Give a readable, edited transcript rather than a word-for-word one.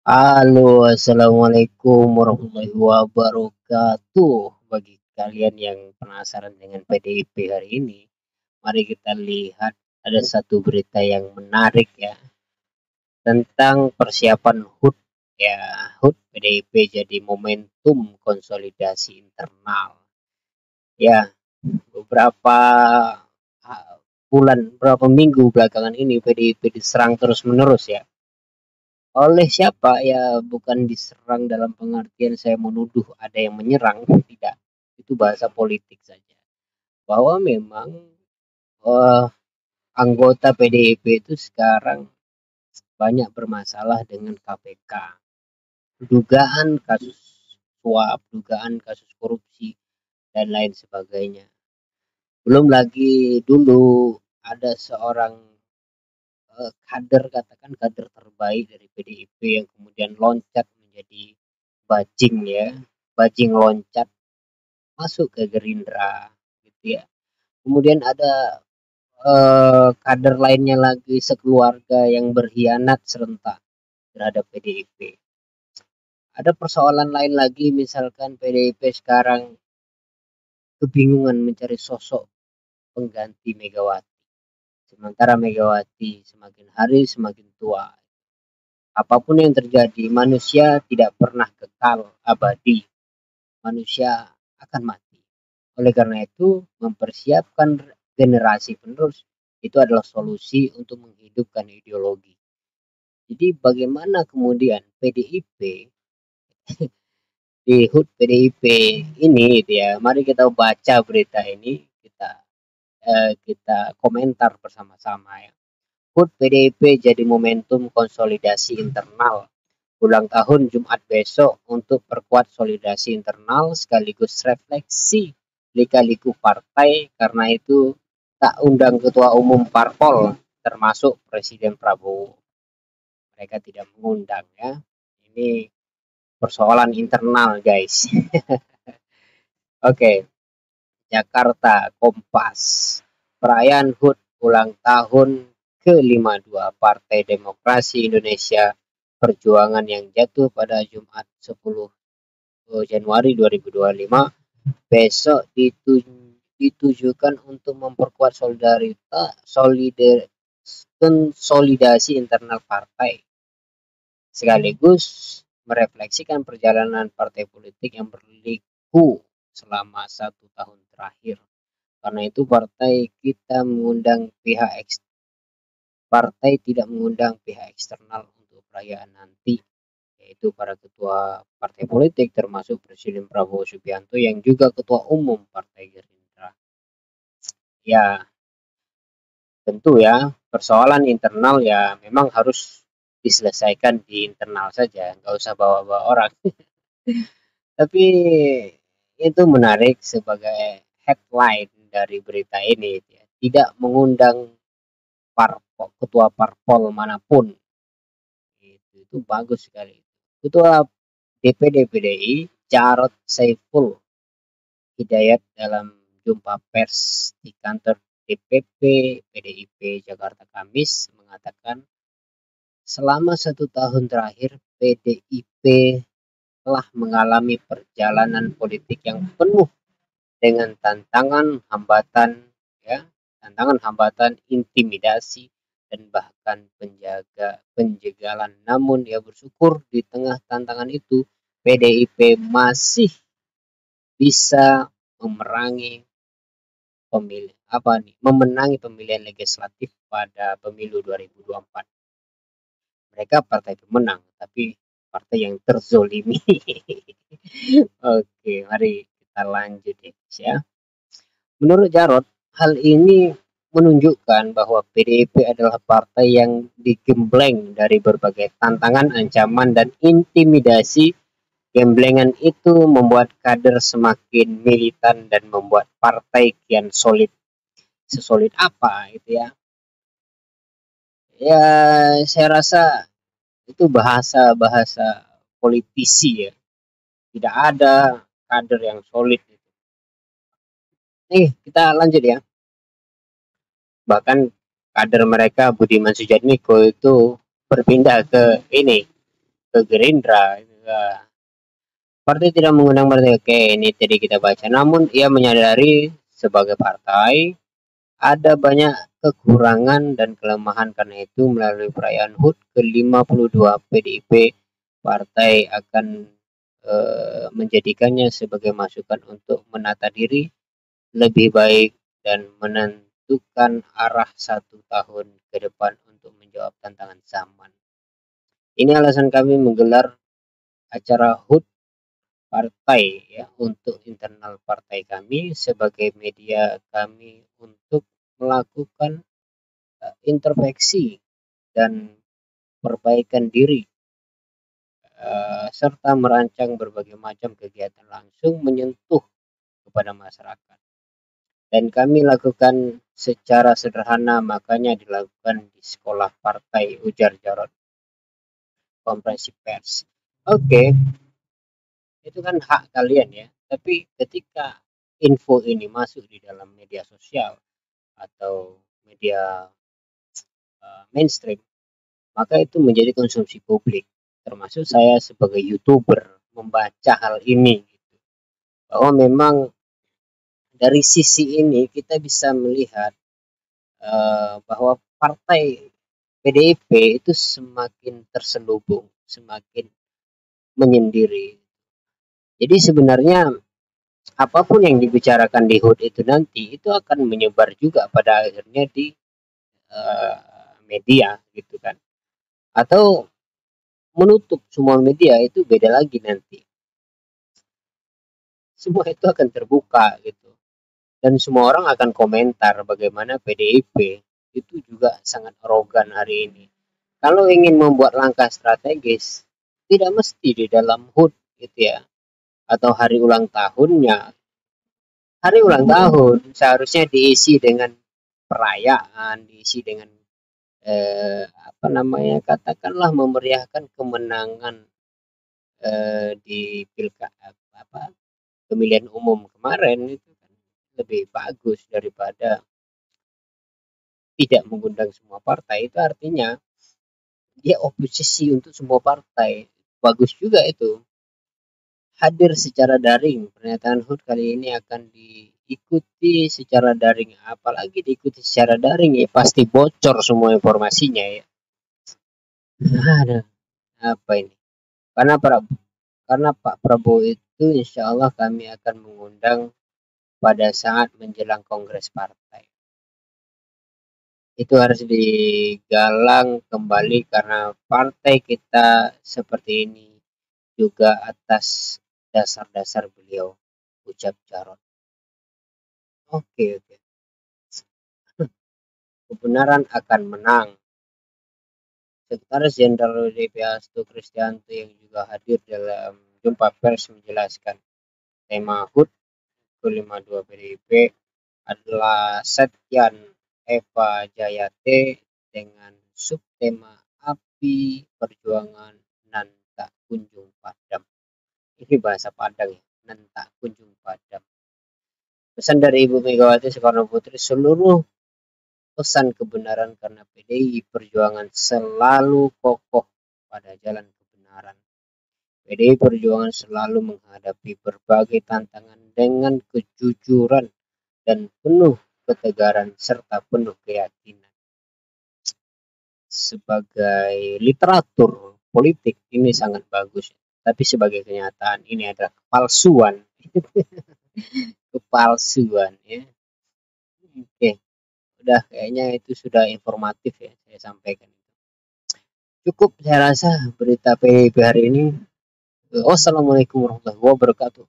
Halo, assalamualaikum warahmatullahi wabarakatuh. Bagi kalian yang penasaran dengan PDIP hari ini, mari kita lihat ada satu berita yang menarik ya tentang persiapan HUT ya. HUT PDIP jadi momentum konsolidasi internal. Ya, beberapa bulan, beberapa minggu belakangan ini PDIP diserang terus-menerus ya. Oleh siapa? Ya bukan diserang dalam pengertian saya menuduh ada yang menyerang, tidak. Itu bahasa politik saja. Bahwa memang eh, anggota PDIP itu sekarang banyak bermasalah dengan KPK. Dugaan kasus suap, dugaan kasus korupsi, dan lain sebagainya. Belum lagi dulu ada seorang kader, katakan kader terbaik dari PDIP yang kemudian loncat menjadi bajing ya, bajing loncat masuk ke Gerindra gitu ya. Kemudian ada kader lainnya lagi sekeluarga yang berkhianat serentak terhadap PDIP. Ada persoalan lain lagi, misalkan PDIP sekarang kebingungan mencari sosok pengganti Megawati. Sementara Megawati semakin hari semakin tua. Apapun yang terjadi, manusia tidak pernah kekal abadi. Manusia akan mati. Oleh karena itu, mempersiapkan generasi penerus itu adalah solusi untuk menghidupkan ideologi. Jadi bagaimana kemudian PDIP di HUT PDIP ini gitu ya. Mari kita baca berita ini, kita komentar bersama-sama ya. HUT PDIP jadi momentum konsolidasi internal. Ulang tahun Jumat besok untuk perkuat solidasi internal sekaligus refleksi lika-liku partai, karena itu tak undang ketua umum parpol termasuk Presiden Prabowo. Mereka tidak mengundang ya. Ini persoalan internal guys. Oke, Jakarta Kompas. Perayaan HUT ulang tahun ke-52 Partai Demokrasi Indonesia Perjuangan yang jatuh pada Jumat 10 Januari 2025 besok ditujukan untuk memperkuat konsolidasi internal partai sekaligus merefleksikan perjalanan partai politik yang berliku selama 1 tahun terakhir. Karena itu partai tidak mengundang pihak eksternal untuk perayaan nanti, yaitu para ketua partai politik termasuk Presiden Prabowo Subianto yang juga ketua umum Partai Gerindra. Ya, tentu ya, persoalan internal ya memang harus diselesaikan di internal saja, nggak usah bawa-bawa orang. Tapi itu menarik sebagai headline dari berita ini ya. Tidak mengundang ketua parpol manapun. Itu bagus sekali. Ketua DPD PDI Jarod Saiful Hidayat dalam jumpa pers di kantor DPP PDIP Jakarta Kamis mengatakan selama 1 tahun terakhir PDIP telah mengalami perjalanan politik yang penuh dengan tantangan hambatan, intimidasi dan bahkan penjagalan. Namun ia bersyukur di tengah tantangan itu PDIP masih bisa memenangi pemilihan legislatif pada pemilu 2024. Mereka partai pemenang, tapi partai yang terzolimi. Oke, mari kita lanjut ya. Menurut Jarod, hal ini menunjukkan bahwa PDIP adalah partai yang digembleng dari berbagai tantangan, ancaman, dan intimidasi. Gemblengan itu membuat kader semakin militan dan membuat partai kian solid. Sesolid apa itu ya? Ya, saya rasa itu bahasa-bahasa politisi ya. Tidak ada kader yang solid. Nih, kita lanjut ya. Bahkan kader mereka Budiman Sujatmiko itu berpindah ke ke Gerindra. Partai tidak mengundang partai. Oke, ini tadi kita baca. Namun ia menyadari sebagai partai ada banyak kekurangan dan kelemahan, karena itu melalui perayaan HUT ke-52 PDIP partai akan menjadikannya sebagai masukan untuk menata diri lebih baik dan menentukan arah 1 tahun ke depan untuk menjawab tantangan zaman. Ini alasan kami menggelar acara HUT partai ya, untuk internal partai kami sebagai media kami untuk melakukan introspeksi dan perbaikan diri, serta merancang berbagai macam kegiatan langsung menyentuh kepada masyarakat. Dan kami lakukan secara sederhana, makanya dilakukan di sekolah partai, ujar Jarod konferensi pers. Oke. Itu kan hak kalian ya, tapi ketika info ini masuk di dalam media sosial atau media mainstream, maka itu menjadi konsumsi publik, termasuk saya sebagai YouTuber membaca hal ini gitu. Bahwa memang dari sisi ini kita bisa melihat bahwa partai PDIP itu semakin terselubung, semakin menyendiri. Jadi sebenarnya apapun yang dibicarakan di HUT itu nanti itu akan menyebar juga pada akhirnya di media gitu kan, atau menutup semua media, itu beda lagi nanti. Semua itu akan terbuka gitu, dan semua orang akan komentar bagaimana PDIP itu juga sangat arogan hari ini. Kalau ingin membuat langkah strategis, tidak mesti di dalam HUT gitu ya, atau hari ulang tahunnya. Hari ulang tahun seharusnya diisi dengan perayaan, diisi dengan katakanlah memeriahkan kemenangan di pemilihan umum kemarin, itu kan lebih bagus daripada tidak mengundang semua partai. Itu artinya dia oposisi untuk semua partai. Bagus juga itu. Hadir secara daring. Pernyataan HUT kali ini akan diikuti secara daring. Apalagi diikuti secara daring ya pasti bocor semua informasinya ya. Ada apa ini? Karena Pak Prabowo itu insya Allah kami akan mengundang pada saat menjelang kongres partai. Itu harus digalang kembali karena partai kita seperti ini juga atas dasar-dasar beliau, ucap Jarod. Oke. Kebenaran akan menang. Sekretaris Jenderal DP Hasto Kristianto yang juga hadir dalam jumpa pers menjelaskan tema HUT ke-52 PDIP adalah Setyan Eva Jayate dengan subtema api perjuangan nan tak kunjung padam. Ini bahasa Padang ya, nan tak kunjung padam. Pesan dari Ibu Megawati Soekarno Putri, seluruh pesan kebenaran karena PDI Perjuangan selalu kokoh pada jalan kebenaran. PDI Perjuangan selalu menghadapi berbagai tantangan dengan kejujuran dan penuh ketegaran serta penuh keyakinan. Sebagai literatur politik ini sangat bagus, tapi sebagai kenyataan ini adalah kepalsuan. Kepalsuan ya. Oke. Udah kayaknya itu sudah informatif ya saya sampaikan. Cukup saya rasa berita PDIP hari ini. Wassalamualaikum warahmatullahi wabarakatuh.